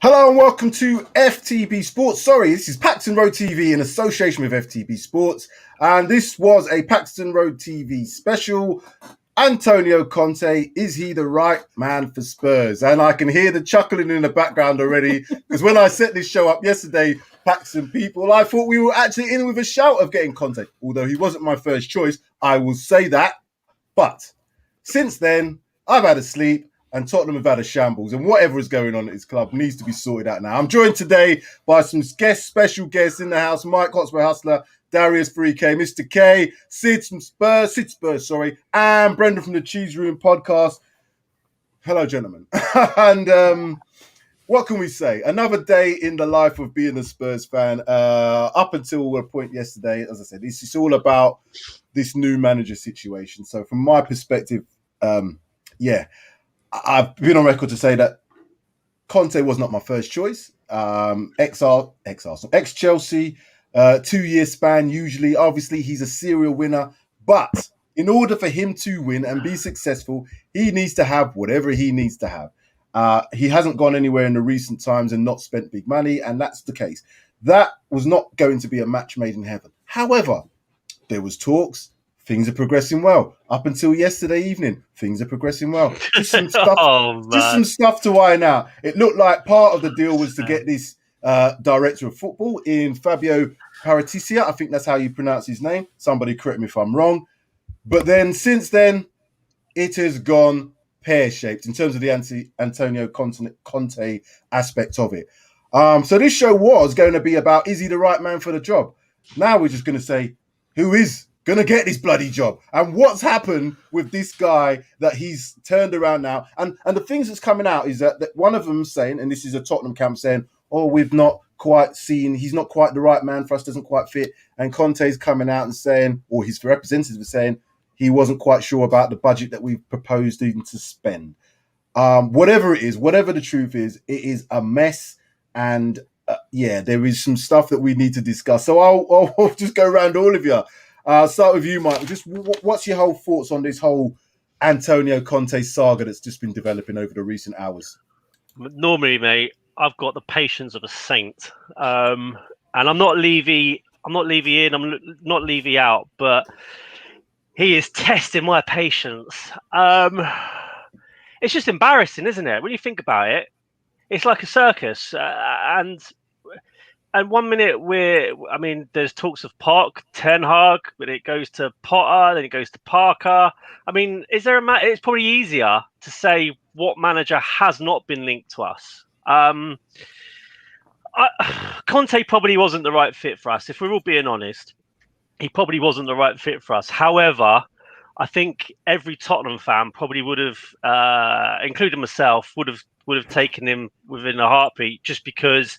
Hello and welcome to FTB Sports. Sorry, this is Paxton Road TV in association with FTB Sports. And this was a Paxton Road TV special. Antonio Conte, is he the right man for Spurs? And I can hear the chuckling in the background already, because when I set this show up yesterday, Paxton people, I thought we were actually in with a shout of getting Conte. Although he wasn't my first choice, I will say that. But since then, I've had a sleep. And Tottenham have had a shambles, and whatever is going on at his club needs to be sorted out now. I'm joined today by some special guests in the house: Mike-Hotspur Hustler, Darius3k, Mr. K, Sid Spurs, and Brendan from the Cheese Room podcast. Hello, gentlemen. And what can we say? Another day in the life of being a Spurs fan. Up until a point yesterday, as I said, it's all about this new manager situation. So from my perspective, I've been on record to say that Conte was not my first choice. Ex-Chelsea, 2-year span usually. Obviously, he's a serial winner. But in order for him to win and be successful, he needs to have whatever he needs to have. He hasn't gone anywhere in the recent times and not spent big money, and that's the case. That was not going to be a match made in heaven. However, there was talks. Things are progressing well. Up until yesterday evening, things are progressing well. Just some stuff, some stuff to iron out. It looked like part of the deal was to get this director of football in Fabio Parity. I think that's how you pronounce his name. Somebody correct me if I'm wrong. But then, since then, it has gone pear-shaped in terms of the Antonio Conte aspect of it. So this show was going to be about, is he the right man for the job? Now we're just going to say, who is going to get this bloody job? And what's happened with this guy that he's turned around now? And the things that's coming out is that one of them saying, and this is a Tottenham camp saying, oh, we've not quite seen, he's not quite the right man for us, doesn't quite fit. And Conte's coming out and saying, or his representatives are saying, he wasn't quite sure about the budget that we've proposed even to spend. Whatever it is, whatever the truth is, it is a mess. And there is some stuff that we need to discuss. So I'll just go around all of you. Start with you, Mike. Just what's your whole thoughts on this whole Antonio Conte saga that's just been developing over the recent hours? Normally, mate, I've got the patience of a saint, and I'm not Levy. I'm not Levy in. I'm not Levy out. But he is testing my patience. It's just embarrassing, isn't it? When you think about it, it's like a circus, And 1 minute there's talks of Ten Hag, but it goes to Potter, then it goes to Parker. I mean, it's probably easier to say what manager has not been linked to us. Conte probably wasn't the right fit for us. If we're all being honest, he probably wasn't the right fit for us. However, I think every Tottenham fan probably would have, including myself, would have taken him within a heartbeat, just because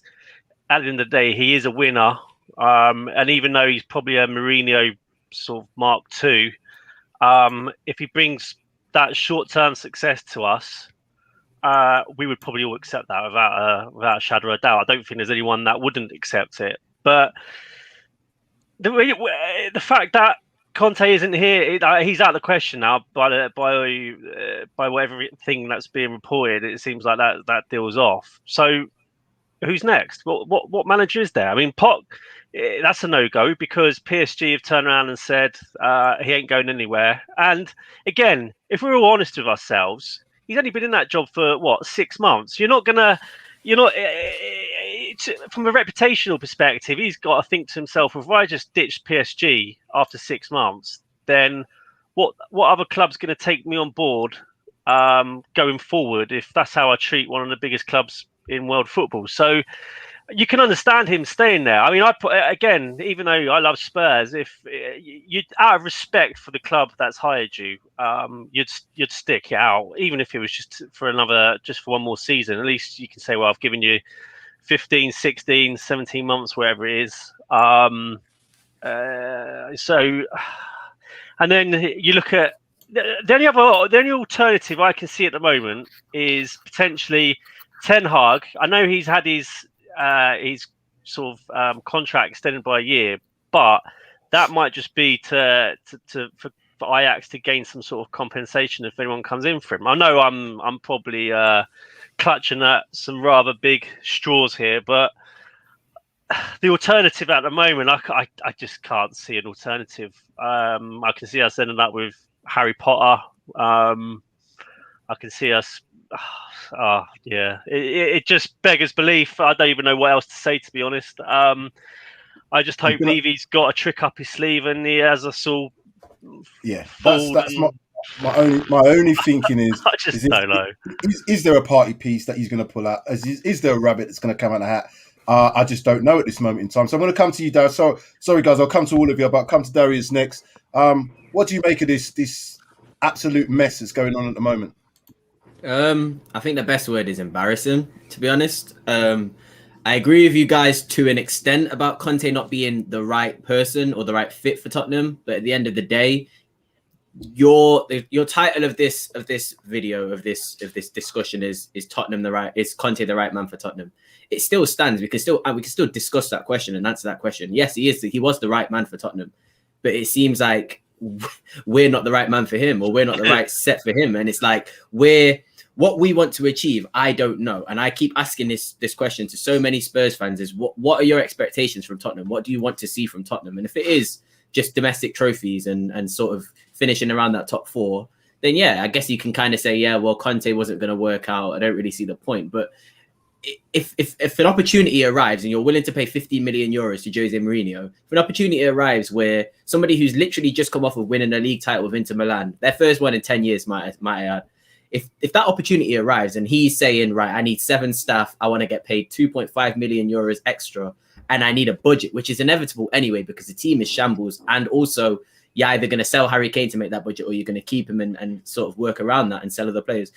at the end of the day, he is a winner. And even though he's probably a Mourinho sort of Mark II, if he brings that short-term success to us, we would probably all accept that without a shadow of a doubt. I don't think there's anyone that wouldn't accept it. But the fact that Conte isn't here, he's out of the question now by everything that's being reported. It seems like that deal's off. So who's next? What manager is there? I mean, that's a no-go, because PSG have turned around and said he ain't going anywhere. And again, if we're all honest with ourselves, he's only been in that job for 6 months. From a reputational perspective, he's got to think to himself, if I just ditched PSG after 6 months, then what other club's going to take me on board going forward if that's how I treat one of the biggest clubs in world football? So you can understand him staying there. I mean, even though I love Spurs, if you, out of respect for the club that's hired you, you'd stick it out, even if it was just for one more season. At least you can say, well, I've given you 15, 16, 17 months, wherever it is. And then you look at the only alternative I can see at the moment is potentially Ten Hag. I know he's had his sort of contract extended by a year, but that might just be for Ajax to gain some sort of compensation if anyone comes in for him. I know I'm probably clutching at some rather big straws here, but the alternative at the moment, I just can't see an alternative. I can see us ending up with Harry Potter. I can see us. Yeah, it just beggars belief. I don't even know what else to say, to be honest. I just hope Levy's got a trick up his sleeve and he has us all. Yeah, that's my only thinking is. I just don't know. Is there a party piece that he's going to pull out? Is there a rabbit that's going to come out of the hat? I just don't know at this moment in time. So I'm going to come to you, Darius. Sorry, guys, I'll come to all of you, but I'll come to Darius next. What do you make of this absolute mess that's going on at the moment? I think the best word is embarrassing, to be honest. I agree with you guys to an extent about Conte not being the right person or the right fit for Tottenham. But at the end of the day, your title of this video of this discussion is Conte the right man for Tottenham? It still stands. We can still discuss that question and answer that question. Yes, he was the right man for Tottenham, but it seems like we're not the right man for him, or we're not the right set for him. And it's like what we want to achieve, I don't know. And I keep asking this question to so many Spurs fans is what are your expectations from Tottenham? What do you want to see from Tottenham? And if it is just domestic trophies and sort of finishing around that top four, then yeah, I guess you can kind of say, yeah, well, Conte wasn't going to work out. I don't really see the point. But if an opportunity arrives and you're willing to pay 50 million euros to Jose Mourinho, if an opportunity arrives where somebody who's literally just come off of winning a league title with Inter Milan, their first one in 10 years, might I add, if that opportunity arrives and he's saying, right, I need 7 staff, I want to get paid 2.5 million euros extra, and I need a budget, which is inevitable anyway because the team is shambles, and also you're either going to sell Harry Kane to make that budget or you're going to keep him and sort of work around that and sell other players.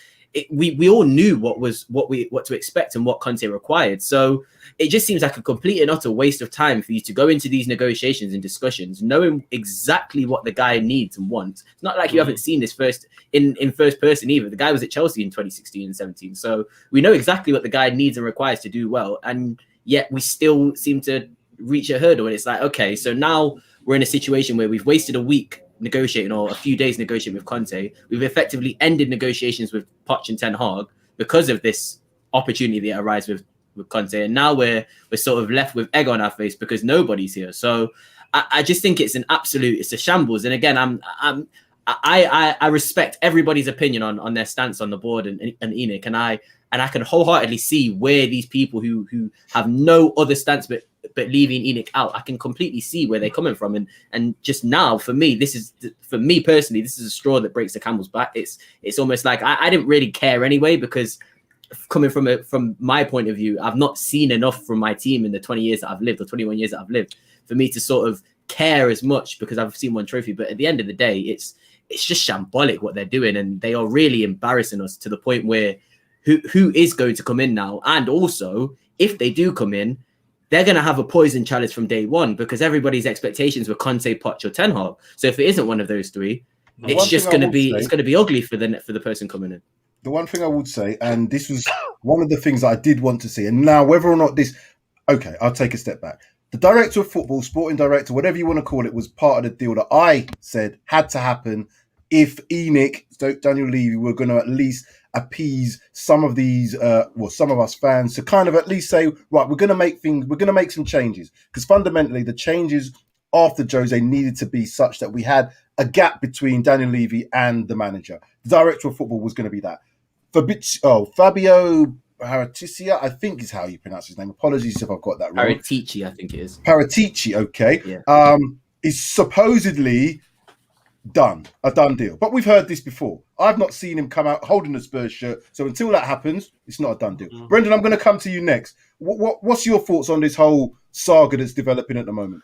We all knew what to expect and what Conte required. So it just seems like a complete and utter waste of time for you to go into these negotiations and discussions knowing exactly what the guy needs and wants. It's not like you haven't seen this in first person either. The guy was at Chelsea in 2016 and 17. So we know exactly what the guy needs and requires to do well. And yet we still seem to reach a hurdle. And it's like, okay, so now we're in a situation where we've wasted a week negotiating or a few days negotiating with Conte. We've effectively ended negotiations with Poch and Ten Hag because of this opportunity that arises with Conte. And now we're sort of left with egg on our face because nobody's here. So I just think it's a shambles. And again, I respect everybody's opinion on their stance on the board and ENIC. And I can wholeheartedly see where these people who have no other stance but leaving ENIC out, I can completely see where they're coming from. And just now, for me personally, this is a straw that breaks the camel's back. It's almost like I didn't really care anyway, because coming from my point of view, I've not seen enough from my team in the 20 years that I've lived, or 21 years that I've lived, for me to sort of care as much, because I've seen one trophy. But at the end of the day, it's just shambolic what they're doing, and they are really embarrassing us to the point where who is going to come in now? And also, if they do come in, they're going to have a poison chalice from day one, because everybody's expectations were Conte, Poch, or Ten Hag. So if it isn't one of those three, it's just going to be ugly for the person coming in. The one thing I would say, and this was one of the things that I did want to see, and now whether or not okay, I'll take a step back. The director of football, sporting director, whatever you want to call it, was part of the deal that I said had to happen if ENIC, Daniel Levy, were going to at least appease some of these, some of us fans, to kind of at least say, right, we're going to make some changes. Because fundamentally, the changes after Jose needed to be such that we had a gap between Daniel Levy and the manager. The director of football was going to be that. Fabio Paratici, I think is how you pronounce his name. Apologies if I've got that wrong. Paratici, I think it is. Paratici, okay. Yeah. Is supposedly a done deal. But we've heard this before. I've not seen him come out holding the Spurs shirt. So until that happens, it's not a done deal. Mm-hmm. Brendan, I'm going to come to you next. What's your thoughts on this whole saga that's developing at the moment?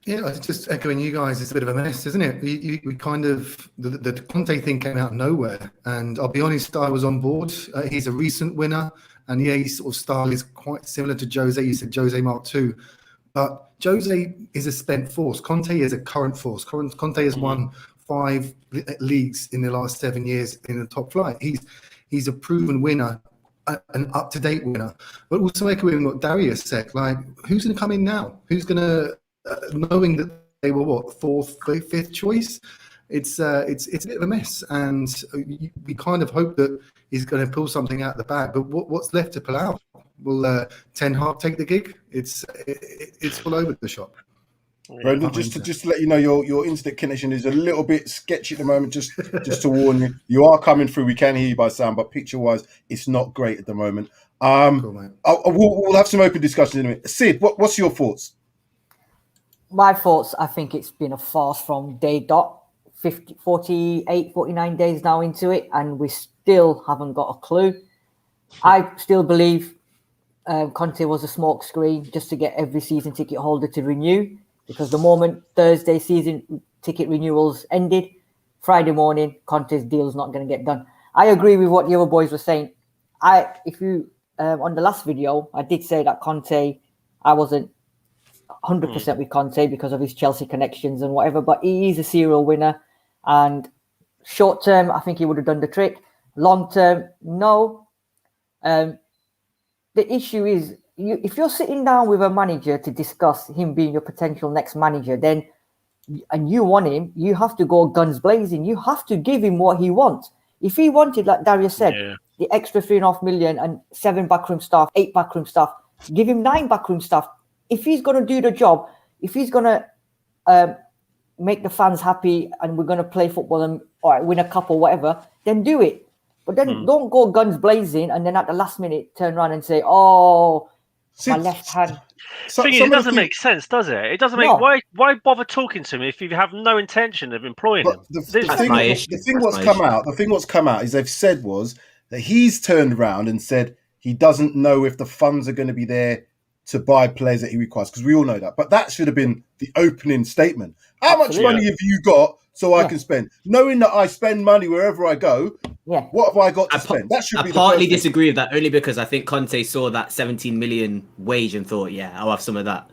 Yeah, it's just echoing you guys. It's a bit of a mess, isn't it? We kind of, the Conte thing came out of nowhere. And I'll be honest, I was on board. He's a recent winner. And yeah, his sort of style is quite similar to Jose. You said Jose Mark II. But Jose is a spent force. Conte is a current force. Conte has won 5 leagues in the last 7 years in the top flight. He's a proven winner, an up-to-date winner. But also echoing what Darius said, like, who's going to come in now? Who's going to, knowing that they were, 4th, 5th choice? it's a bit of a mess, and we kind of hope that he's going to pull something out of the bag. But what's left to pull out? Will Ten Hag take the gig? It's all over the shop. Brendan, just to let you know, your internet connection is a little bit sketchy at the moment. Just to warn you, you are coming through. We can hear you by sound, but picture-wise, it's not great at the moment. Cool, mate. We'll have some open discussions in a minute. Sid, what's your thoughts? My thoughts, I think it's been a farce from day dot, 48, 49 days now into it, and we still haven't got a clue. I still believe Conte was a smoke screen just to get every season ticket holder to renew, because the moment Thursday season ticket renewals ended, Friday morning, Conte's deal's not going to get done. I agree with what the other boys were saying. If you on the last video, I did say that Conte, I wasn't 100% with Conte because of his Chelsea connections and whatever, but he is a serial winner, and short term I think he would have done the trick. Long term, no. The issue is, if you're sitting down with a manager to discuss him being your potential next manager, then and you want him, you have to go guns blazing. You have to give him what he wants. If he wanted, like Darius said, the extra 3.5 million and 7 backroom staff, 8 backroom staff, give him 9 backroom staff. If he's going to do the job, if he's going to make the fans happy and we're going to play football and win a cup or whatever, then do it. But then don't go guns blazing and then at the last minute turn around and say, "Oh, my left hand." It doesn't make sense, does it? It doesn't make. No. Why bother talking to him if you have no intention of employing him? The thing what's come out is they've said was that he's turned around and said he doesn't know if the funds are going to be there to buy players that he requires, because we all know that. But that should have been the opening statement. How much money have you got so I can spend? Knowing that I spend money wherever I go, what have I got to spend? That should be. I partly disagree with that, only because I think Conte saw that 17 million wage and thought, I'll have some of that.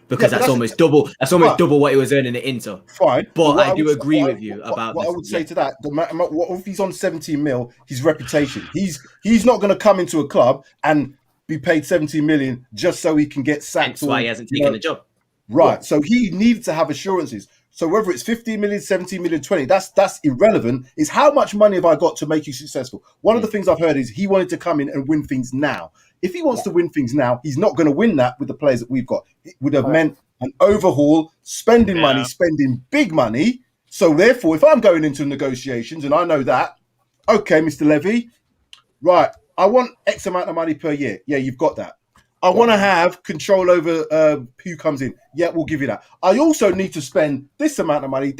Because that's almost double. That's almost double what he was earning at Inter. Fine, but I do agree with you about what I would say to that. What if he's on 17 mil? His reputation. He's not going to come into a club and be paid 17 million just so he can get sacked. That's why he hasn't taken the job. Right. So he needed to have assurances. So whether it's 15 million, 17 million, 20, that's irrelevant. It's how much money have I got to make you successful? One of the things I've heard is he wanted to come in and win things now. If he wants to win things now, he's not going to win that with the players that we've got. It would have meant an overhaul, spending money, spending big money. So therefore, if I'm going into negotiations and I know that, okay, Mr. Levy, right, I want X amount of money per year. Yeah, you've got that. I want to have control over who comes in. Yeah, we'll give you that. I also need to spend this amount of money,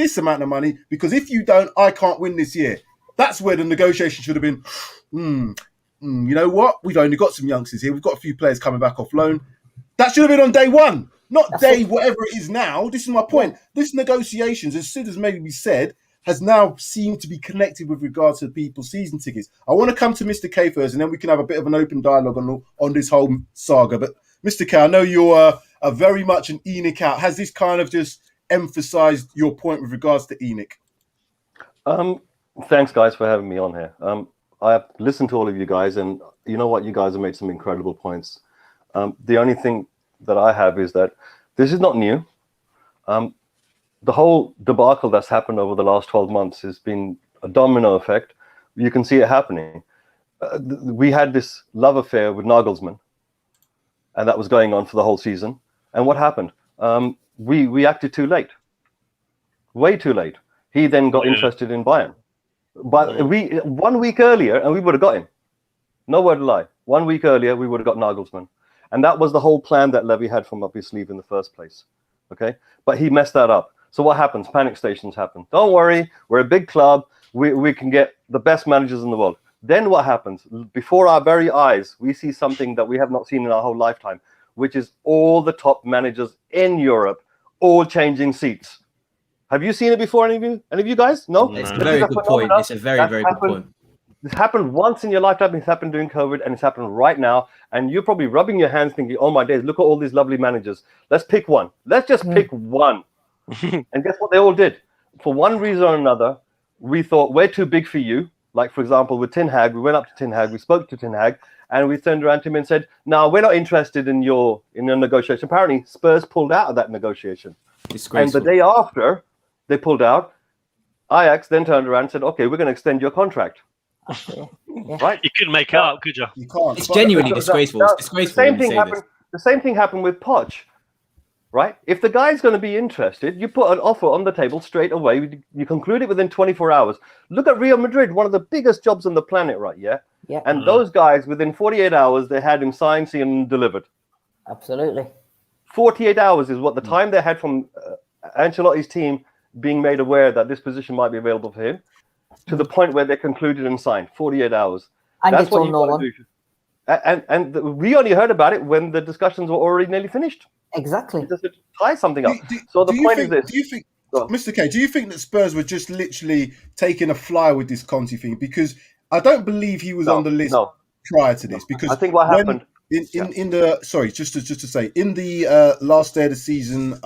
because if you don't, I can't win this year. That's where the negotiation should have been. You know what? We've only got some youngsters here. We've got a few players coming back off loan. That should have been on day one, not whatever it is now. This is my point. This negotiations, as Sid has maybe said, has now seemed to be connected with regards to people's season tickets. I want to come to Mr. K first, and then we can have a bit of an open dialogue on this whole saga. But Mr. K, I know you're very much an ENIC out. Has this kind of just emphasised your point with regards to ENIC? Thanks, guys, for having me on here. I've listened to all of you guys, and you know what? You guys have made some incredible points. The only thing that I have is that this is not new. The whole debacle that's happened over the last 12 months has been a domino effect. You can see it happening. We had this love affair with Nagelsmann, and that was going on for the whole season. And what happened? We acted too late, way too late. He then got interested in Bayern. But 1 week earlier, and we would have got him. No word of lie. 1 week earlier, we would have got Nagelsmann. And that was the whole plan that Levy had from up his sleeve in the first place. Okay? But he messed that up. So what happens? Panic stations happen. Don't worry, we're a big club. We can get the best managers in the world. Then what happens? Before our very eyes, we see something that we have not seen in our whole lifetime, which is all the top managers in Europe all changing seats. Have you seen it before, any of you guys? No? It's a very good point. It's a very, very good point. This happened once in your lifetime. It's happened during COVID, and it's happened right now. And you're probably rubbing your hands thinking, oh my days, look at all these lovely managers. Let's pick one. Let's just pick one. And guess what they all did? For one reason or another, we thought we're too big for you. Like, for example, with Ten Hag, we went up to Ten Hag, we spoke to Ten Hag, and we turned around to him and said, no, we're not interested in your negotiation. Apparently, Spurs pulled out of that negotiation. And the day after they pulled out, Ajax then turned around and said, okay, we're going to extend your contract. Yeah. Right? You couldn't make it up, could you? You can't. It's But- genuinely disgraceful. It's disgraceful. The same thing happened with Poch, right? If the guy's going to be interested, you put an offer on the table straight away. You conclude it within 24 hours. Look at Real Madrid, one of the biggest jobs on the planet, right? Yeah. Yeah. And those guys, within 48 hours, they had him signed, seen, and delivered. Absolutely. 48 hours is what the time they had from Ancelotti's team being made aware that this position might be available for him, to the point where they concluded and signed. 48 hours. And That's it's what all you no got to one. do. And we only heard about it when the discussions were already nearly finished. Exactly. Just to tie something up. So the point is this. Do you think, Go on. Mr. K, do you think that Spurs were just literally taking a fly with this Conte thing? Because I don't believe he was on the list prior to this. Because I think what happened in the just to say, in the last day of the season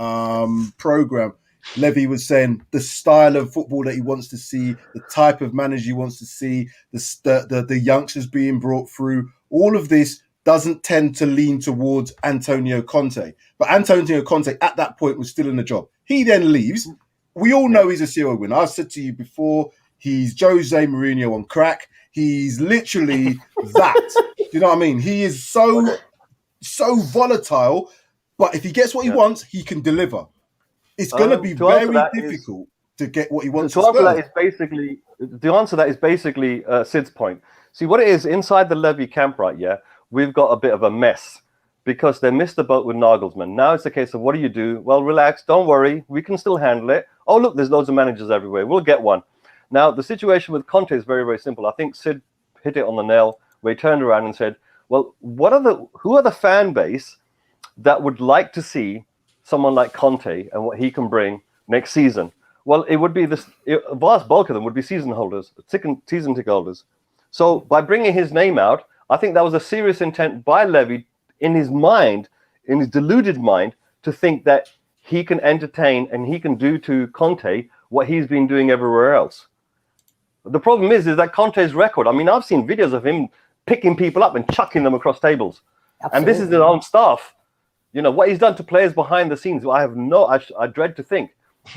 program, Levy was saying the style of football that he wants to see, the type of manager he wants to see, the youngsters being brought through, all of this doesn't tend to lean towards Antonio Conte. But Antonio Conte at that point was still in the job. He then leaves. We all know he's a serial winner. I've said to you before, he's Jose Mourinho on crack. He's literally that. Do you know what I mean? He is so volatile, but if he gets what he wants, he can deliver. It's going to be very difficult to get what he wants. To answer that is basically Sid's point. See, what it is inside the Levy camp, right? Yeah, we've got a bit of a mess because they missed the boat with Nagelsmann. Now it's a case of what do you do? Well, relax, don't worry, we can still handle it. Oh, look, there's loads of managers everywhere. We'll get one. Now the situation with Conte is very, very simple. I think Sid hit it on the nail where he turned around and said, "Well, who are the fan base that would like to see someone like Conte and what he can bring next season?" Well, it would be a vast bulk of them would be season ticket holders. So by bringing his name out, I think that was a serious intent by Levy in his mind, in his deluded mind, to think that he can entertain and he can do to Conte what he's been doing everywhere else. The problem is that Conte's record, I mean, I've seen videos of him picking people up and chucking them across tables. Absolutely. And this is his own staff. You know, what he's done to players behind the scenes, I dread to think.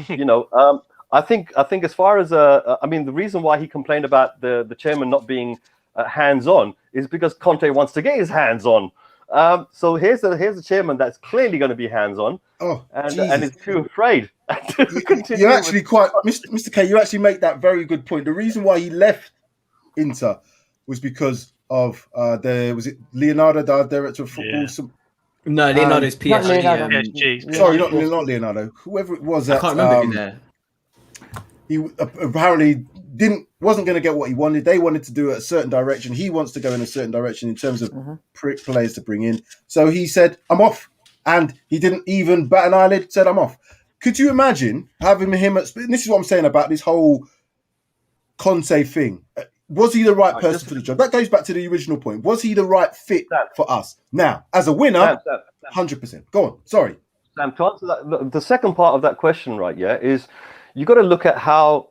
You know, I think as far as, I mean, the reason why he complained about the chairman not being hands-on is because Conte wants to get his hands on. So here's the chairman that's clearly going to be hands-on and is too afraid. You're actually quite, Mr. K, you actually make that very good point. The reason why he left Inter was because of, was it Leonardo, the director of football? Yeah. No, Leonardo's PSG. PSG. Sorry, not Leonardo. Whoever it was. I can't remember who there. He apparently wasn't going to get what he wanted. They wanted to do it a certain direction. He wants to go in a certain direction in terms of players to bring in. So he said, "I'm off," and he didn't even bat an eyelid. Said, "I'm off." Could you imagine having him at? This is what I'm saying about this whole Conte thing. Was he the right person for the job? That goes back to the original point. Was he the right fit for us? Now, as a winner, 100%. Go on. Sorry. Sam, to answer that, the second part of that question, right, is you've got to look at how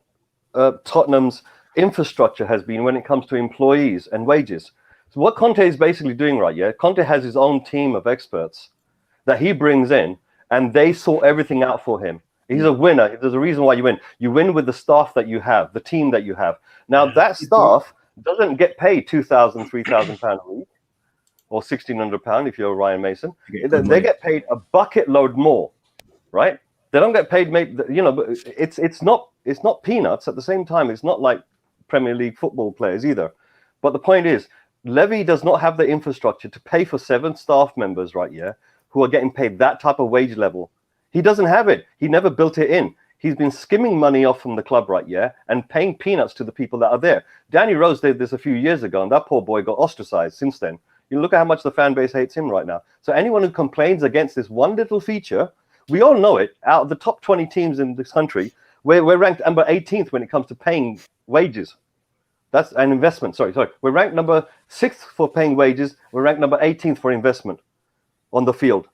Tottenham's infrastructure has been when it comes to employees and wages. So what Conte is basically doing, right, Conte has his own team of experts that he brings in, and they sort everything out for him. He's a winner. There's a reason why you win. You win with the staff that you have, the team that you have. Now, that staff doesn't get paid £2,000, £3,000 a week, or £1,600 if you're Ryan Mason. They get paid a bucket load more, right? They don't get paid, you know, but it's not peanuts. At the same time, it's not like Premier League football players either. But the point is, Levy does not have the infrastructure to pay for 7 staff members, right, who are getting paid that type of wage level. He doesn't have it. He never built it in. He's been skimming money off from the club, right, and paying peanuts to the people that are there. Danny Rose did this a few years ago, and that poor boy got ostracized since then. You look at how much the fan base hates him right now. So anyone who complains against this one little feature, we all know it. Out of the top 20 teams in this country, we're ranked number 18th when it comes to paying wages. That's an investment. Sorry. We're ranked number 6th for paying wages. We're ranked number 18th for investment on the field.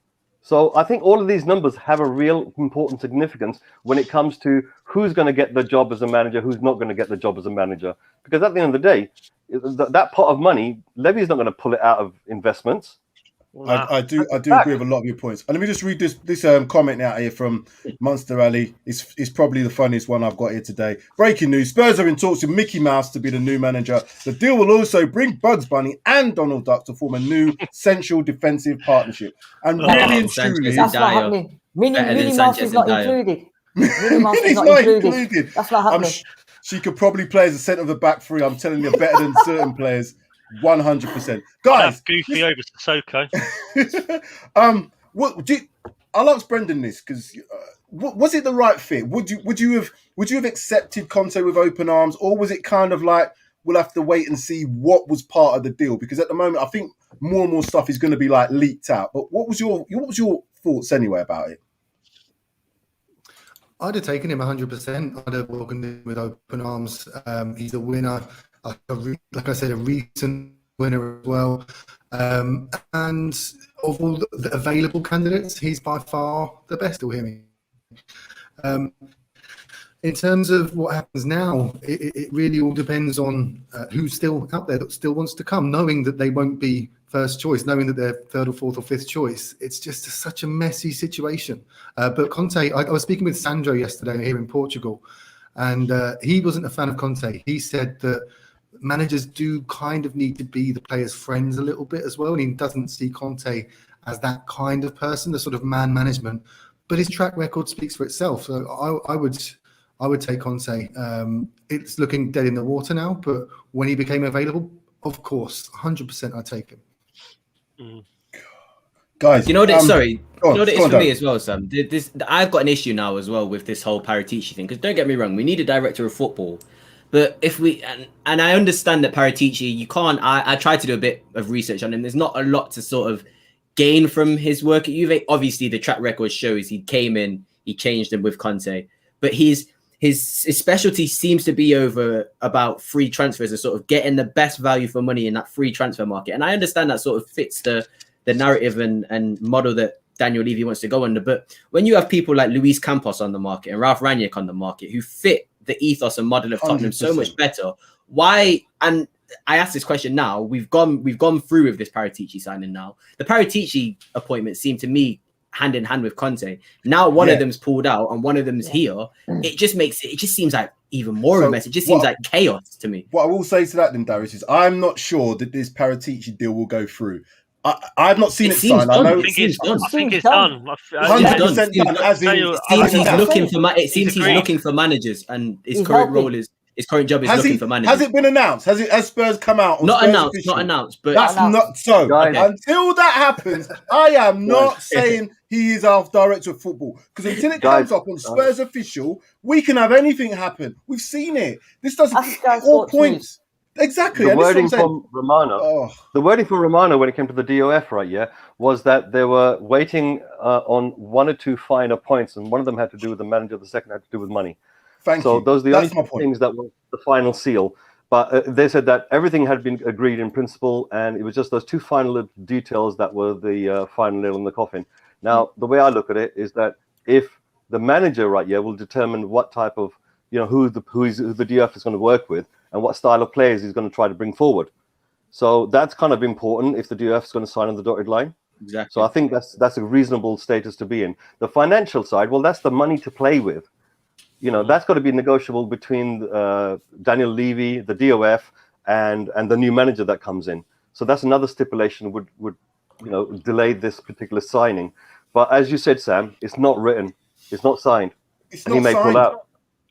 So I think all of these numbers have a real important significance when it comes to who's going to get the job as a manager, who's not going to get the job as a manager. Because at the end of the day, that pot of money, Levy's not going to pull it out of investments. I do agree with a lot of your points. And let me just read this comment out here from Monster Ali. It's probably the funniest one I've got here today. Breaking news: Spurs are in talks with Mickey Mouse to be the new manager. The deal will also bring Bugs Bunny and Donald Duck to form a new central defensive partnership. And really and truly, that's not happening. Minnie Mouse is not included. Minnie Mouse is not included. That's not happening. She could probably play as a centre of the back three. I'm telling you, better than certain players. 100%, guys. That's goofy over Sissoko. I'll ask Brendan this because was it the right fit? Would you have accepted Conte with open arms, or was it kind of like we'll have to wait and see what was part of the deal? Because at the moment, I think more and more stuff is going to be like leaked out. But what was your thoughts anyway about it? I'd have taken him 100%. I'd have welcomed him with open arms. He's a winner. Like I said, a recent winner as well. And of all the available candidates, he's by far the best. You'll hear me. In terms of what happens now, it really all depends on who's still out there that still wants to come, knowing that they won't be first choice, knowing that they're third or fourth or fifth choice. It's just such a messy situation. But Conte, I was speaking with Sandro yesterday here in Portugal, and he wasn't a fan of Conte. He said that managers do kind of need to be the players' friends a little bit as well, and he doesn't see Conte as that kind of person, the sort of man management. But his track record speaks for itself. So I would take Conte. It's looking dead in the water now, but when he became available, of course, 100% I'd take him. Guys, you know what? Sorry, you know what it is for me as well, Sam. I've got an issue now as well with this whole Parity thing. Because don't get me wrong, we need a director of football. But if we and I understand that Paratici, you can't. I tried to do a bit of research on him. There's not a lot to sort of gain from his work at Juve. Obviously, the track record shows he came in, he changed them with Conte. But his specialty seems to be about free transfers and sort of getting the best value for money in that free transfer market. And I understand that sort of fits the narrative and model that Daniel Levy wants to go under. But when you have people like Luis Campos on the market and Ralph Rangnick on the market who fit the ethos and model of Tottenham 100%. So much better, why? And I ask this question now. We've gone through with this Paratici signing now. The Paratici appointment seemed to me hand in hand with Conte. Now one of them's pulled out and one of them's here. It just seems like even more of a mess. It just seems like chaos to me. What I will say to that then, Darius, is I'm not sure that this Paratici deal will go through. I've not seen it signed. I think it's done. 100% done. It seems he's looking for managers, and his current role is his current job is looking for managers. Has it been announced? Has Spurs come out? Not announced. But that's not so. Okay. Until that happens, I am not saying he is our director of football, because until it comes up on Spurs official, we can have anything happen. We've seen it. This doesn't all points. Exactly. The wording from Romano, when it came to the DOF, right, was that they were waiting on one or two finer points, and one of them had to do with the manager, the second had to do with money. So those are the only things that were the final seal. But they said that everything had been agreed in principle, and it was just those two final details that were the final nail in the coffin. Now, the way I look at it is that if the manager, right, will determine what type of, who the DOF is going to work with, and what style of players he's going to try to bring forward. So that's kind of important if the DOF is going to sign on the dotted line. Exactly. So I think that's a reasonable status to be in. The financial side, well, that's the money to play with. That's got to be negotiable between Daniel Levy, the DOF, and the new manager that comes in. So that's another stipulation would delay this particular signing. But as you said, Sam, it's not written, it's not signed, and he may pull out.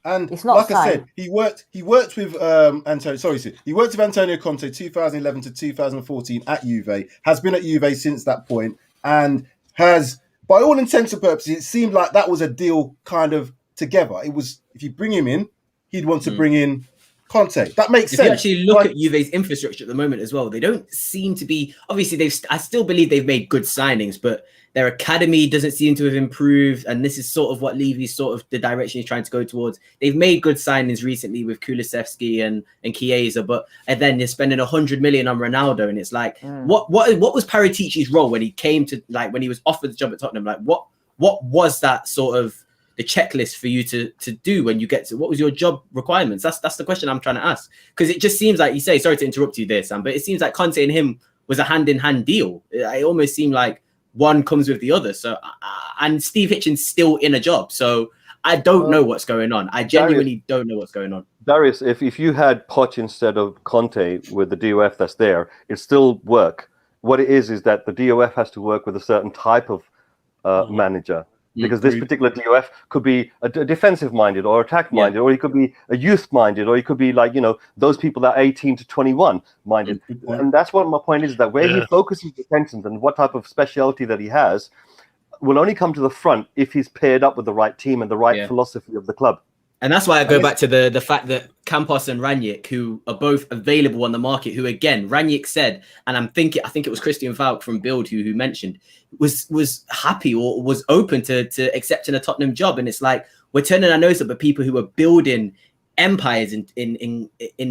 And like I said, he worked with he worked with Antonio Conte 2011 to 2014 at Juve, has been at Juve since that point, and has, by all intents and purposes, it seemed like that was a deal kind of together. It was, if you bring him in, he'd want to bring in Conte. That makes sense. If you actually look at Juve's infrastructure at the moment as well, they don't seem to be, obviously I still believe they've made good signings, but their academy doesn't seem to have improved, and this is sort of what Levy's sort of the direction he's trying to go towards. They've made good signings recently with Kulusevski and Chiesa, and then you're spending 100 million on Ronaldo, and it's like, what was Paratici's role when he came to, like, when he was offered the job at Tottenham? Like, what was that sort of the checklist for you to do when you get to, what was your job requirements? That's the question I'm trying to ask, because it just seems like, you say, sorry to interrupt you there, Sam, but it seems like Conte and him was a hand-in-hand deal. It almost seemed like one comes with the other. So, and Steve Hitchens still in a job. So I don't know what's going on. I genuinely don't know what's going on. Darius, if you had Poch instead of Conte with the DOF that's there, it still work. What it is that the DOF has to work with a certain type of manager. Because this particular DOF could be a defensive-minded or attack-minded, or he could be a youth-minded, or he could be like, those people that are 18 to 21-minded. And that's what my point is, that where he focuses his attention and what type of speciality that he has will only come to the front if he's paired up with the right team and the right philosophy of the club. And that's why I go back to the fact that Campos and Ranić, who are both available on the market, who again, Ranić said, and I think it was Christian Falk from Build who mentioned, was happy or was open to accepting a Tottenham job. And it's like, we're turning our nose up at people who are building empires in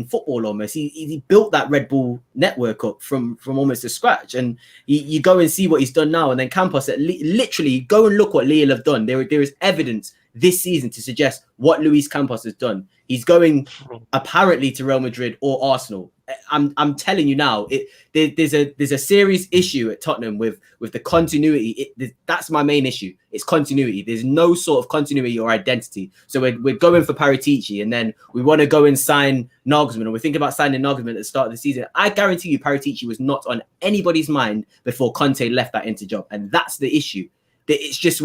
football almost. He built that Red Bull network up from almost to scratch. And you go and see what he's done now. And then Campos, literally go and look what Lille have done. There is evidence this season to suggest what Luis Campos has done. He's going apparently to Real Madrid or Arsenal. I'm telling you now, there's a serious issue at Tottenham with the continuity. That's my main issue. It's continuity. There's no sort of continuity or identity. So we're going for Paratici, and then we want to go and sign Nagelsmann, or we're thinking about signing Nagelsmann at the start of the season. I guarantee you Paratici was not on anybody's mind before Conte left that Inter job, and that's the issue. It's just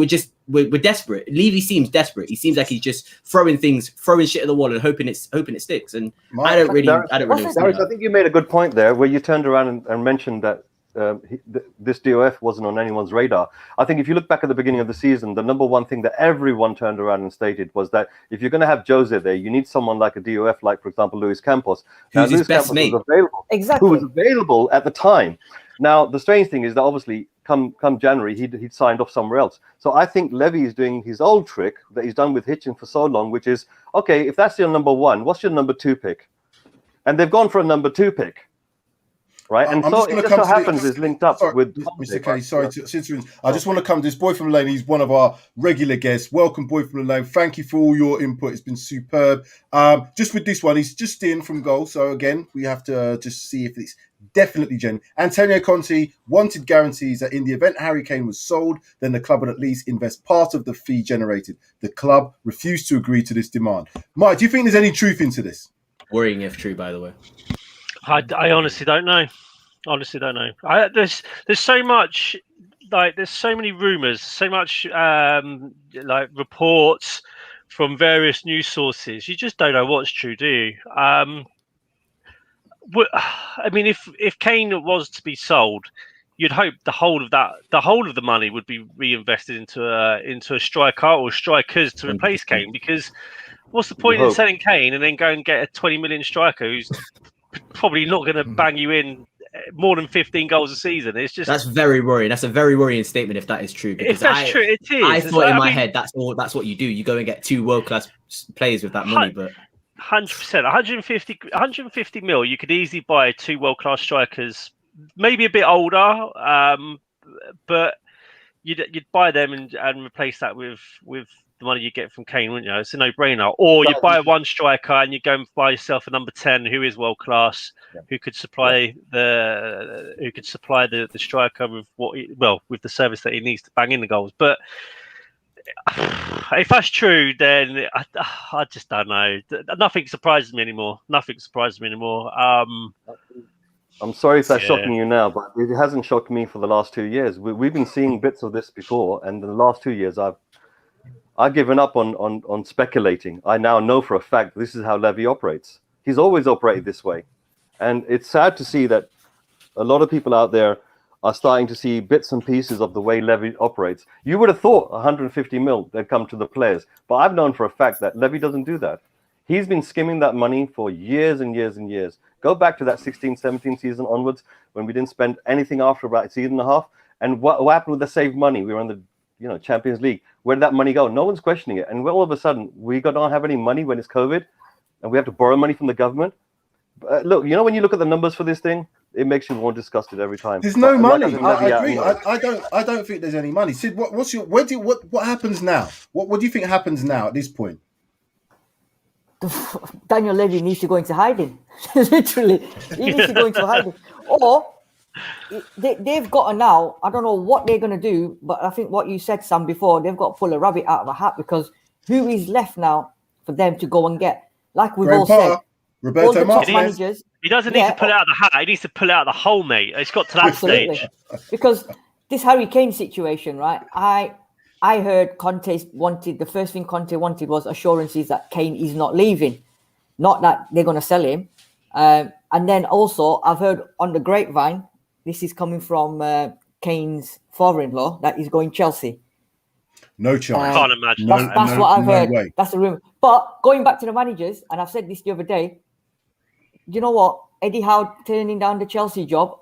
we're desperate. Levy seems desperate. He seems like he's just throwing shit at the wall and hoping it sticks. And I don't really. Darius, I think you made a good point there, where you turned around and mentioned that this DOF wasn't on anyone's radar. I think if you look back at the beginning of the season, the number one thing that everyone turned around and stated was that if you're going to have Jose there, you need someone like a DOF, like for example Luis Campos, who's his best mate, who was available at the time. Now the strange thing is that obviously come January he'd signed off somewhere else. So I think Levy is doing his old trick that he's done with Hitchin for so long, which is, okay, if that's your number one, what's your number two pick? And they've gone for a number two pick, right? And so it just so happens is linked up with Mr. K. Sorry, I just want to come to this boy from the lane. He's one of our regular guests. Welcome, boy from the lane. Thank you for all your input. It's been superb. Just with this one, he's just in from goal. So again, we have to just see if it's definitely genuine. Antonio Conte wanted guarantees that in the event Harry Kane was sold, then the club would at least invest part of the fee generated. The club refused to agree to this demand. Mike, do you think there's any truth into this? Worrying if true, by the way. I honestly don't know. There's so much, there's so many rumors, so much reports from various news sources. You just don't know what's true, do you? I mean, if Kane was to be sold, you'd hope the whole of the money would be reinvested into a striker or strikers to replace Kane. Because what's the point in selling Kane and then go and get a 20 million striker who's probably not going to bang you in more than 15 goals a season? It's just, that's very worrying. That's a very worrying statement if that is true. If that's true, it is. I thought in my head that's what you do. You go and get two world-class players with that money, but 100%, 150 mil, you could easily buy two world-class strikers, maybe a bit older, but you'd buy them and replace that with the money you get from Kane, wouldn't you? It's a no-brainer. Or you buy one striker and you go and buy yourself a number 10 who is world-class, who could supply the striker with with the service that he needs to bang in the goals. But if that's true, then I just don't know. Nothing surprises me anymore. I'm sorry if that's shocking you now, but it hasn't shocked me for the last 2 years. We've been seeing bits of this before, and in the last 2 years, I've given up on speculating. I now know for a fact this is how Levy operates. He's always operated this way, and it's sad to see that a lot of people out there are starting to see bits and pieces of the way Levy operates. You would have thought 150 mil they'd come to the players, but I've known for a fact that Levy doesn't do that. He's been skimming that money for years and years and years. Go back to that 16-17 season onwards when we didn't spend anything after about a season and a half. And what happened with the saved money? We were in the Champions League. Where did that money go? No one's questioning it. And all of a sudden, we don't have any money when it's COVID, and we have to borrow money from the government. Look, when you look at the numbers for this thing, it makes you more disgusted every time. There's no money. I agree. I don't think there's any money. Sid, what happens now? What do you think happens now at this point? Daniel Levy needs to go into hiding. Literally, he needs to go into hiding. Or they've got to now. I don't know what they're going to do, but I think what you said, Sam, before, they've got to pull a rabbit out of a hat, because who is left now for them to go and get? Like we've all said, Roberto all the top Martinez. managers. He doesn't need to pull it out of the hat. He needs to pull it out of the hole, mate. It's got to that Absolutely. stage. Because this Harry Kane situation, right? I heard Conte wanted, the first thing Conte wanted was assurances that Kane is not leaving, not that they're going to sell him. And then also, I've heard on the grapevine, this is coming from Kane's father-in-law, that he's going Chelsea. No chance. I can't imagine. That's what I've heard. Way. That's the rumor. But going back to the managers, and I've said this the other day, you know what? Eddie Howe turning down the Chelsea job,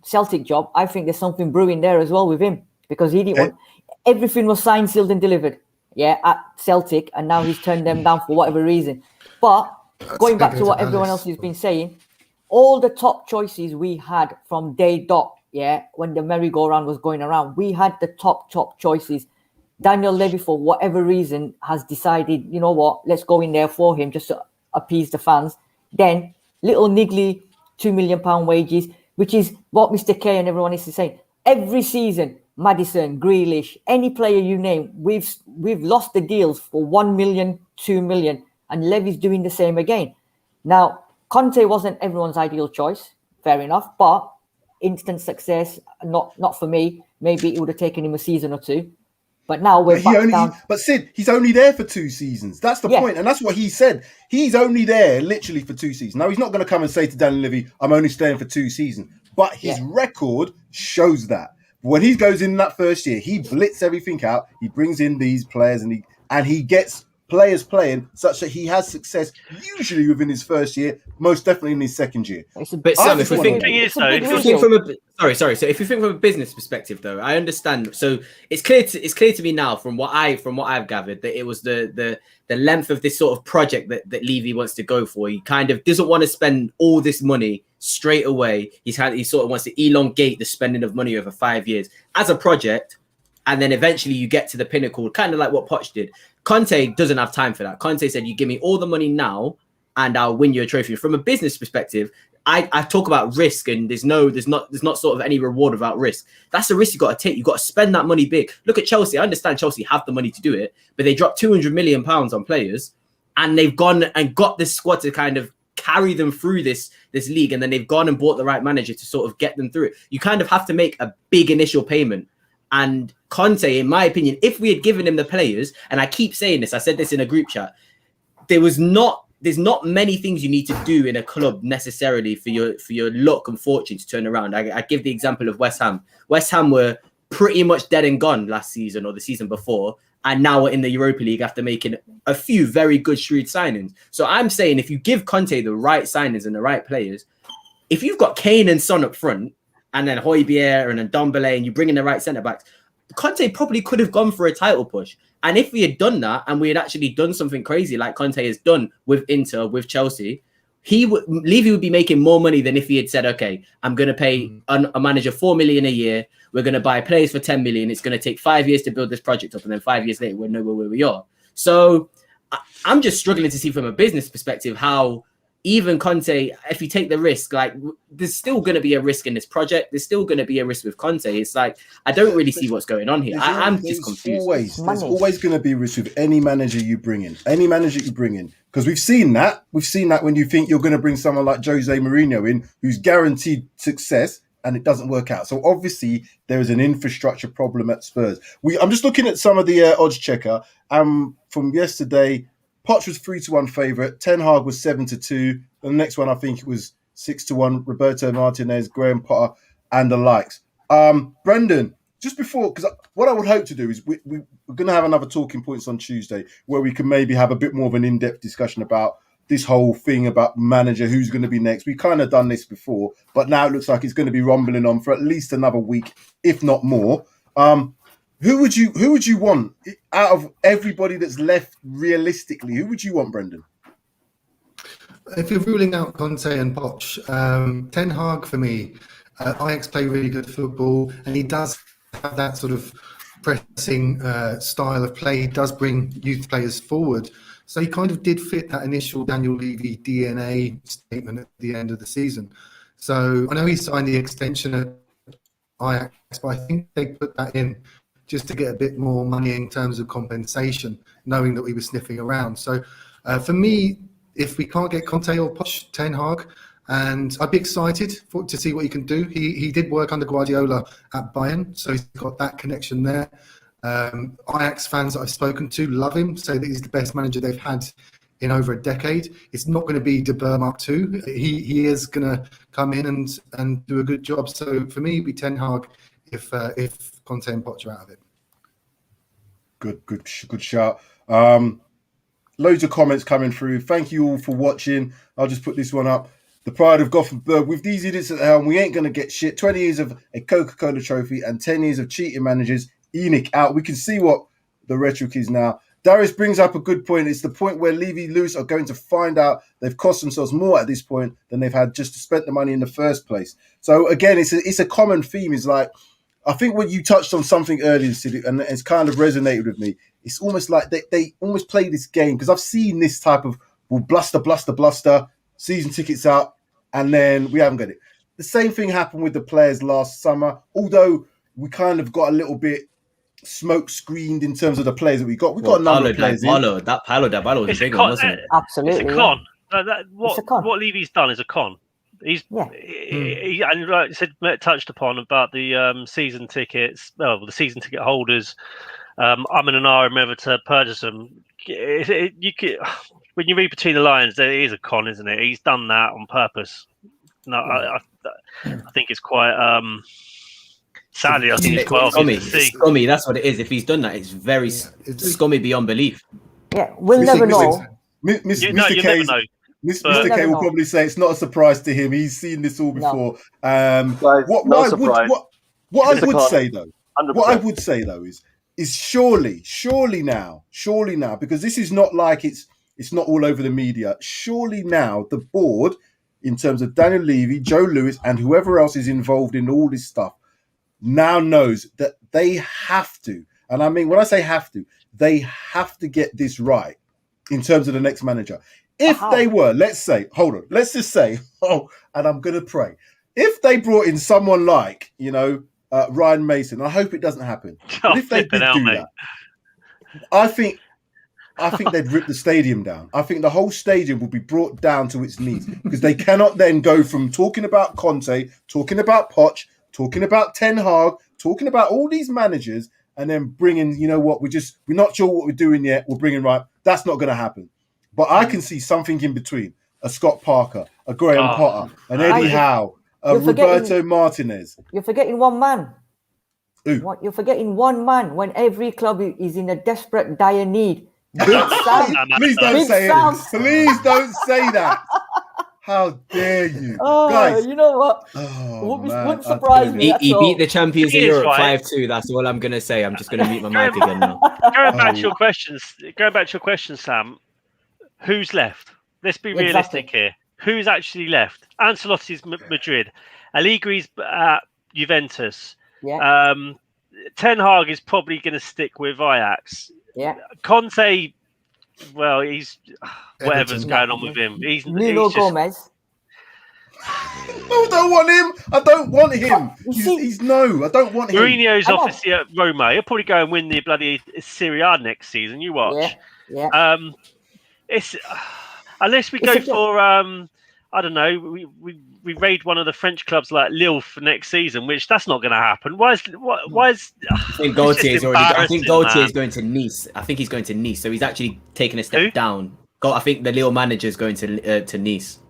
Celtic job, I think there's something brewing there as well with him, because he didn't want, everything was signed, sealed and delivered, at Celtic, and now he's turned them down for whatever reason. But going back to what everyone else has been saying, all the top choices we had from day dot, when the merry-go-round was going around, we had the top choices. Daniel Levy, for whatever reason, has decided, you know what, let's go in there for him just to appease the fans. Then little niggly £2 million wages, which is what Mr. K and everyone is saying. Every season, Maddison, Grealish, any player you name, we've lost the deals for 1 million, 2 million, and Levy's doing the same again. Now, Conte wasn't everyone's ideal choice, fair enough, but instant success, not for me. Maybe it would have taken him a season or two. But now we're back down. But Sid, he's only there for 2 seasons. That's the point. And that's what he said. He's only there literally for 2 seasons. Now, he's not going to come and say to Daniel Levy, I'm only staying for 2 seasons. But his record shows that. When he goes in that first year, he blitz everything out. He brings in these players and he gets players playing such that he has success usually within his first year, most definitely in his second year. But Sam, if we think So if you think from a business perspective, though, I understand. So it's clear to me now from what I've gathered that it was the length of this sort of project that Levy wants to go for. He kind of doesn't want to spend all this money straight away. He sort of wants to elongate the spending of money over 5 years as a project. And then eventually you get to the pinnacle, kind of like what Poch did. Conte doesn't have time for that. Conte said, you give me all the money now and I'll win you a trophy. From a business perspective, I talk about risk, and there's not sort of any reward without risk. That's the risk you got to take. You got to spend that money big. Look at Chelsea. I understand Chelsea have the money to do it, but they dropped £200 million on players, and they've gone and got this squad to kind of carry them through this league, and then they've gone and bought the right manager to sort of get them through it. You kind of have to make a big initial payment. And Conte, in my opinion, if we had given him the players, and I keep saying this, I said this in a group chat, there's not many things you need to do in a club necessarily for your luck and fortune to turn around. I give the example of West Ham. West Ham were pretty much dead and gone last season or the season before, and now we're in the Europa League after making a few very good shrewd signings. So I'm saying if you give Conte the right signings and the right players, if you've got Kane and Son up front, and then Højbjerg and then Ndombele, and you bring in the right centre-backs, Conte probably could have gone for a title push. And if we had done that, and we had actually done something crazy like Conte has done with Inter, with Chelsea, Levy would be making more money than if he had said, okay, I'm going to pay a manager $4 million a year. We're going to buy players for $10 million. It's going to take 5 years to build this project up. And then 5 years later, we're nowhere where we are. So I'm just struggling to see from a business perspective how even Conte, if you take the risk, like there's still going to be a risk in this project. There's still going to be a risk with Conte. It's like, I don't really see what's going on here. I'm just confused. There's always going to be a risk with any manager you bring in. Because we've seen that. We've seen that when you think you're going to bring someone like Jose Mourinho in, who's guaranteed success, and it doesn't work out. So obviously there is an infrastructure problem at Spurs. I'm just looking at some of the odds checker. From yesterday, Poch was 3-1 favourite. Ten Hag was 7-2. And the next one, I think it was 6-1. Roberto Martinez, Graham Potter, and the likes. Brendan, just before, because what I would hope to do is we're going to have another talking points on Tuesday where we can maybe have a bit more of an in-depth discussion about this whole thing about manager, who's going to be next. We've kind of done this before, but now it looks like it's going to be rumbling on for at least another week, if not more. Who would you want out of everybody that's left realistically? Who would you want, Brendan? If you're ruling out Conte and Poch, Ten Hag for me, Ajax play really good football, and he does have that sort of pressing style of play. He does bring youth players forward. So he kind of did fit that initial Daniel Levy DNA statement at the end of the season. So I know he signed the extension at Ajax, but I think they put that in just to get a bit more money in terms of compensation, knowing that we were sniffing around. So for me, if we can't get Conte or Poch, Ten Hag, and I'd be excited to see what he can do. He did work under Guardiola at Bayern, so he's got that connection there. Ajax fans that I've spoken to love him, say that he's the best manager they've had in over a decade. It's not going to be De Boer Mark II. He is going to come in and do a good job. So for me, it'd be Ten Hag if Conte and Poch are out of it. Good shout. Loads of comments coming through. Thank you all for watching. I'll just put this one up. The pride of Gothenburg. With these idiots at the helm, we ain't going to get shit. 20 years of a Coca-Cola trophy and 10 years of cheating managers. Enoch out. We can see what the rhetoric is now. Darius brings up a good point. It's the point where Levy Lewis are going to find out they've cost themselves more at this point than they've had just to spend the money in the first place. So again, it's a common theme. It's like, I think when you touched on something earlier, Siddiq, and it's kind of resonated with me. It's almost like they almost play this game, because I've seen this type of bluster, season tickets out, and then we haven't got it. The same thing happened with the players last summer, although we kind of got a little bit smoke screened in terms of the players that we got. We got a number of players. That Paulo was a big one, wasn't it? Absolutely. It's a con. What Levy's done is a con. He and like you said, Matt touched upon about the season tickets. Well, the season ticket holders. I'm in an R whether to purchase them. When you read between the lines, there is a con, isn't it? He's done that on purpose. No, I think it's quite. Sadly, I think it's quite obvious to see. Scummy, that's what it is. If he's done that, it's very scummy beyond belief. Yeah, we'll never know. Mr. K will probably say it's not a surprise to him. He's seen this all before. What I would say though is surely now, because this is not like it's not all over the media. Surely now the board, in terms of Daniel Levy, Joe Lewis, and whoever else is involved in all this stuff, now knows that they have to, and I mean when I say have to, they have to get this right in terms of the next manager. If they were, let's just say, and I'm going to pray, if they brought in someone like, Ryan Mason, I hope it doesn't happen. But if they did do that, I think they'd rip the stadium down. I think the whole stadium will be brought down to its knees, because they cannot then go from talking about Conte, talking about Poch, talking about Ten Hag, talking about all these managers, and then bringing, we're not sure what we're doing yet. We're bringing right. That's not going to happen. But I can see something in between: a Scott Parker, a Graham Potter, an Eddie Howe, a Roberto Martinez. You're forgetting one man. Who? You're forgetting one man when every club is in a desperate, dire need. Big Sam. Please don't say it. Please don't say that. How dare you, guys? You know what? Wouldn't surprise me. He beat the champions in Europe 5-2. That's all I'm gonna say. I'm just gonna mute my mic again now. Going back to your questions, Sam. Who's left? Let's be realistic here. Who's actually left? Ancelotti's Madrid. Allegri's at Juventus. Yeah. Ten Hag is probably going to stick with Ajax. Yeah. Conte, well, he's whatever's going on with him. Nuno Gomez. I don't want him. I don't want him. I don't want him. Mourinho's obviously at Roma. He'll probably go and win the bloody Serie A next season. You watch. Yeah. It's unless we go for I don't know, we raid one of the French clubs like Lille for next season, which that's not going to happen. Why is? I think Gaultier is already. I think Gaultier is going to Nice. I think he's going to Nice, so he's actually taking a step down. I think the Lille manager is going to Nice.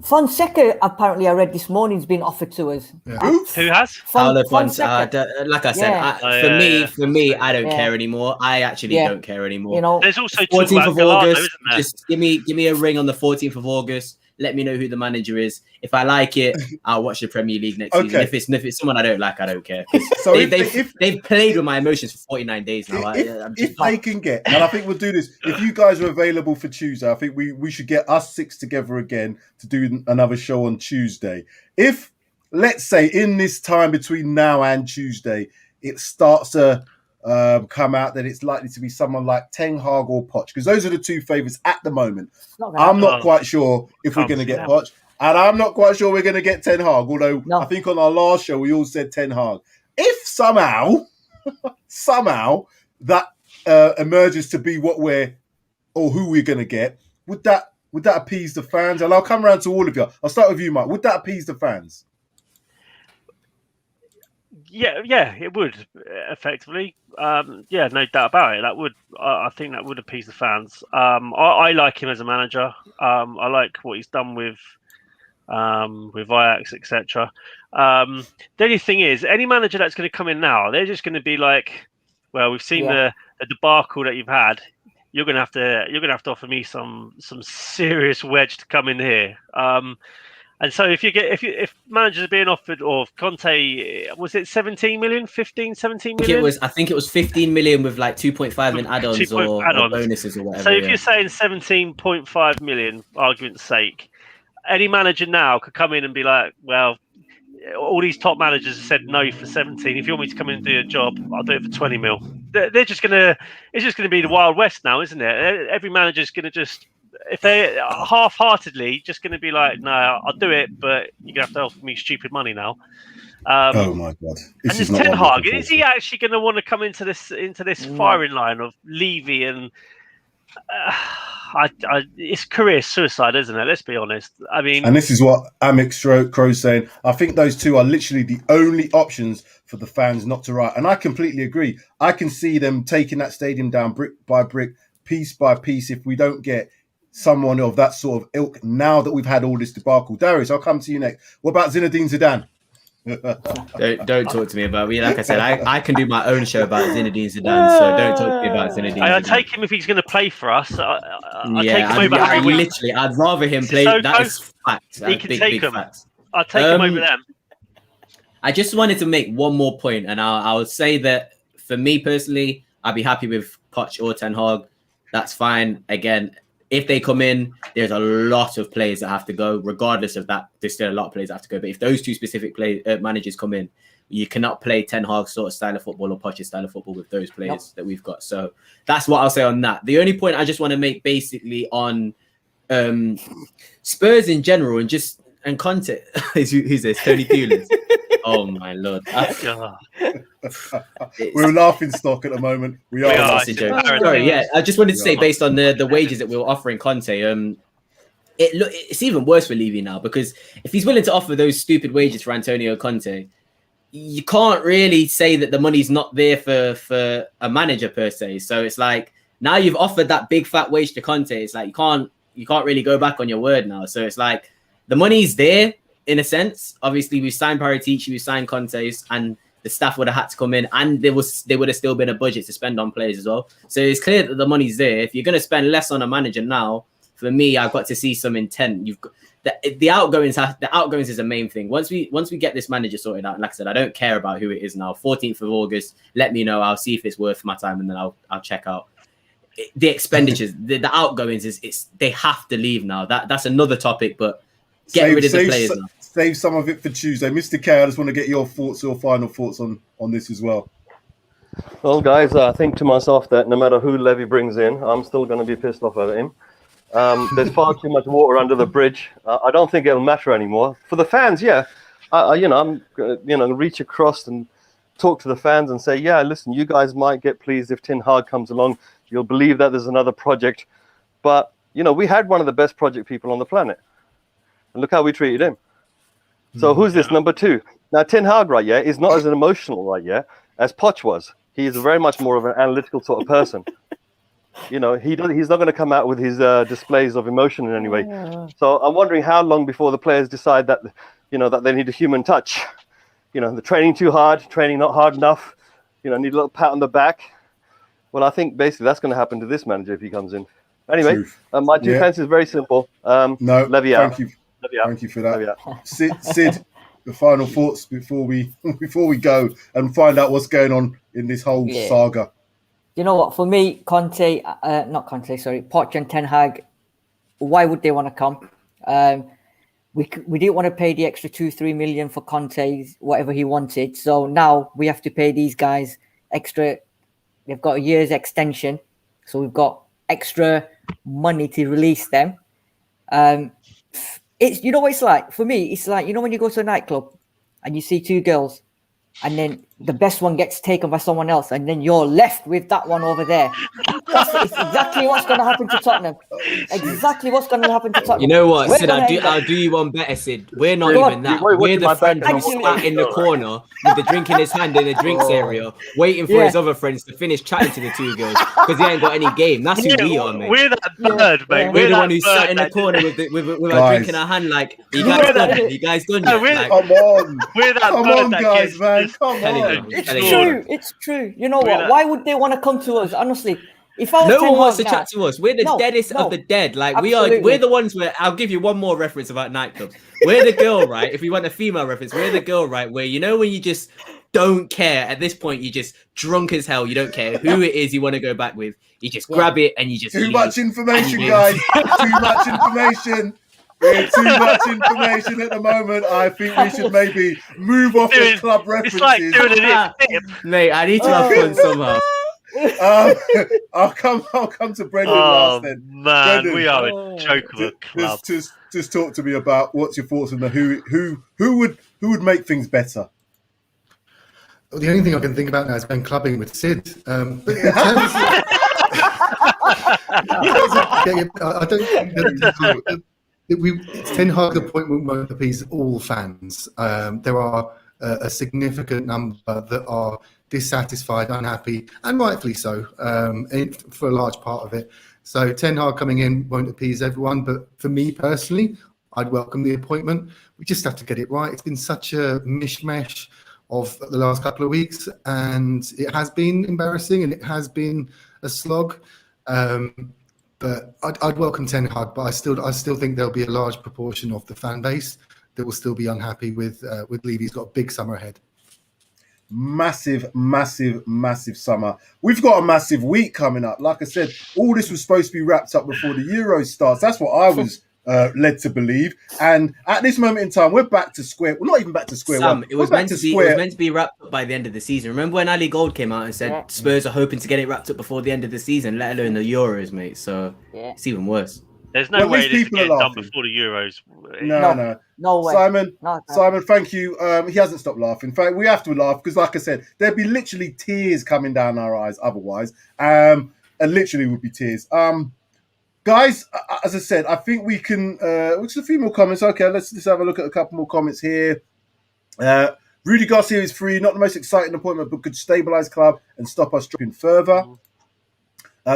Fonseca, apparently, I read this morning, has been offered to us. Yeah. Who has? Fonseca. Like I said, for me, I don't care anymore. I actually don't care anymore. There's also 14th of August. isn't there? Just give me a ring on the 14th of August. Let me know who the manager is. If I like it, I'll watch the Premier League next season. If it's someone I don't like, I don't care. So they've played with my emotions for 49 days now. If they can get, and I think we'll do this. If you guys are available for Tuesday, I think we should get us 6 together again to do another show on Tuesday. If, let's say, in this time between now and Tuesday, it starts to come out that it's likely to be someone like Ten Hag or Poch, because those are the two favourites at the moment. I'm not quite sure if we're going to get Poch. And I'm not quite sure we're going to get Ten Hag, although No. I think on our last show we all said Ten Hag. If somehow that emerges to be what we're or who we're going to get, would that appease the fans? And I'll come around to all of you. I'll start with you, Mike. Would that appease the fans? Yeah, it would effectively. Yeah, no doubt about it. That would, I think, that would appease the fans. I like him as a manager. I like what he's done with Ajax, etc. The only thing is, any manager that's going to come in now, they're just going to be like, well, we've seen the debacle that you've had. You're going to have to offer me some serious wedge to come in here. And so if managers are being offered, or Conte, was it 17 million, 15, 17 million? I think it was 15 million with like 2.5 in add-ons or bonuses or whatever. So if you're saying 17.5 million, for argument's sake, any manager now could come in and be like, well, all these top managers have said no for 17. If you want me to come in and do a job, I'll do it for 20 mil. They're just gonna. It's just gonna be the Wild West now, isn't it? Every manager's gonna just, if they half-heartedly, just gonna be like, no, I'll do it, but you're gonna have to offer me stupid money now. Oh my God! And this Ten Hag, is he actually going to want to come into this firing line of Levy and? It's career suicide, isn't it? Let's be honest. I mean, and this is what Amick Crow's saying. I think those two are literally the only options for the fans not to write. And I completely agree. I can see them taking that stadium down brick by brick, piece by piece, if we don't get someone of that sort of ilk now that we've had all this debacle. Darius, I'll come to you next. What about Zinedine Zidane? Don't talk to me about me. Like I said, I can do my own show about Zinedine Zidane, so don't talk to me about Zinedine. I take him if he's going to play for us. I'd rather him play. That is fact. He can take him. I'll take him over them. I just wanted to make one more point, and I would say that for me personally, I'd be happy with Poch or Ten Hag. That's fine. Again, if they come in, there's a lot of players that have to go. Regardless of that, there's still a lot of players that have to go. But if those two specific managers come in, you cannot play Ten Hag's sort of style of football or Poch's style of football with those players that we've got. So that's what I'll say on that. The only point I just want to make basically on Spurs in general and Conte who's this? Tony Pulis. Oh my Lord. We're laughing stock at the moment. We are. Sorry, yeah. I just wanted to say, based on the wages that we were offering Conte, it's even worse for Levy now, because if he's willing to offer those stupid wages for Antonio Conte, you can't really say that the money's not there for a manager per se. So it's like, now you've offered that big fat wage to Conte. It's like you can't really go back on your word now. So it's like the money's there in a sense. Obviously, we signed Parity Check, we signed Conte's, and the staff would have had to come in, and there would have still been a budget to spend on players as well. So it's clear that the money's there. If you're going to spend less on a manager now, for me, I've got to see some intent. You've got the outgoings. The outgoings is the main thing. Once we get this manager sorted out, like I said, I don't care about who it is now. 14th of August, let me know. I'll see if it's worth my time, and then I'll check out. The expenditures, the outgoings is they have to leave now. That's another topic, but get rid of the players now. Save some of it for Tuesday. Mr. K, I just want to get your final thoughts on this as well. Well, guys, I think to myself that no matter who Levy brings in, I'm still going to be pissed off at him. There's far too much water under the bridge. I don't think it'll matter anymore. For the fans, yeah. I'm reach across and talk to the fans and say, yeah, listen, you guys might get pleased if Ten Hag comes along. You'll believe that there's another project. But, we had one of the best project people on the planet. And look how we treated him. So who's this number two? Now, Ten Hag, right, yeah, is not as emotional, right, yeah, as Poch was. He is very much more of an analytical sort of person. He's not going to come out with his displays of emotion in any way. So I'm wondering how long before the players decide that, that they need a human touch. The training too hard, training not hard enough, need a little pat on the back. Well, I think basically that's going to happen to this manager if he comes in. Anyway, my 2 cents is very simple. Levy out. Thank you for that. Sid, the final thoughts before we go and find out what's going on in this whole saga. You know what? For me, Poch and Ten Hag, why would they want to come? We didn't want to pay the extra 2-3 million for Conte, whatever he wanted. So now we have to pay these guys extra. They've got a year's extension, so we've got extra money to release them. It's, you know what it's like? For me, it's like, you know, when you go to a nightclub and you see two girls and then the best one gets taken by someone else and then you're left with that one over there. It's exactly what's going to happen to Tottenham. Exactly what's going to happen to Tottenham. You know what, We're Sid? gonna end I'll up- do you one better, Sid. We're not Go even on. that. Wait, We're what's the my friend back who's end? sat in the corner with the drink in his hand in the drinks area, waiting for his other friends to finish chatting to the two girls because he ain't got any game. That's who we are, mate. We're that bird, mate. Yeah. We're the that one who sat bird in the that corner just- with our drink in our hand, like, you guys done it? You guys done No, it? we're- Like, Come on. We're that Come bird on, that guys, gets man. just- Come telling on. you. It's Telling you. true. It's true. You know what? that- Why would they want to come to us? Honestly, if I was No Ten one wants to Hag now- chat to us. We're the deadest of the dead. Like Absolutely. we're the ones where I'll give you one more reference about nightclubs. We're the girl, right? If you want a female reference, we're the girl, right? Where you know when you just don't care. At this point, you're just drunk as hell. You don't care who it is you want to go back with. You just grab it and you just Too leave. much information, And guys. Too much information. We're too much information at the moment. I think we should maybe move off the Dude, club It's like references. doing an tip. Mate, I need to have fun somehow. I'll come to Brendan Oh last then. man, Brendan, we are a joke of a club. just talk to me about what's your thoughts on the who would make things better. Well, the only thing I can think about now is going clubbing with Sid. But in terms of, I don't think that Ten Hag appointment won't appease all fans. There are a significant number that are dissatisfied, unhappy, and rightfully so, for a large part of it. So Ten Hag coming in won't appease everyone, but for me personally, I'd welcome the appointment. We just have to get it right. It's been such a mishmash of the last couple of weeks, and it has been embarrassing and it has been a slog. But I'd welcome Ten Hag, but I still think there'll be a large proportion of the fan base that will still be unhappy with Levy. He's got a big summer ahead. Massive summer. We've got a massive week coming up. Like I said, all this was supposed to be wrapped up before the Euros starts. That's what I was led to believe. And at this moment in time, we're back to square. We're not even back to square one. It was meant to be wrapped up by the end of the season. Remember when Ali Gold came out and said Spurs are hoping to get it wrapped up before the end of the season, let alone the Euros, mate. So it's even worse. There's no way this people can are get done laughing. before the Euros. No way. Simon, No. Simon, thank you. He hasn't stopped laughing. In fact, we have to laugh because, like I said, there'd be literally tears coming down our eyes otherwise. And literally would be tears. Guys, as I said, I think we can. Just a few more comments. Okay, let's just have a look at a couple more comments here. Rudy Garcia is free. Not the most exciting appointment, but could stabilise club and stop us dropping further.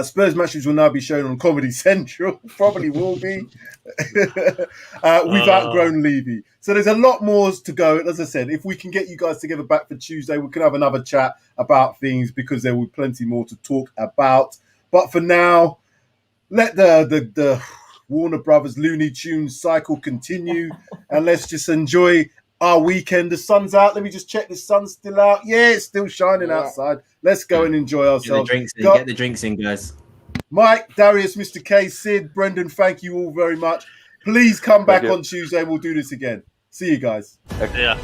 Spurs matches will now be shown on Comedy Central. Probably will be. We've outgrown Levy. So there's a lot more to go. As I said, if we can get you guys together back for Tuesday, we can have another chat about things because there will be plenty more to talk about. But for now, let the Warner Brothers Looney Tunes cycle continue and let's just enjoy our weekend. The sun's out. Let me just check the sun's still out. Yeah, it's still shining outside. Let's go and enjoy ourselves. Get the drinks in, guys. Mike, Darius, Mr. K, Sid, Brendan, thank you all very much. Please come back on Tuesday. We'll do this again. See you guys. Yeah.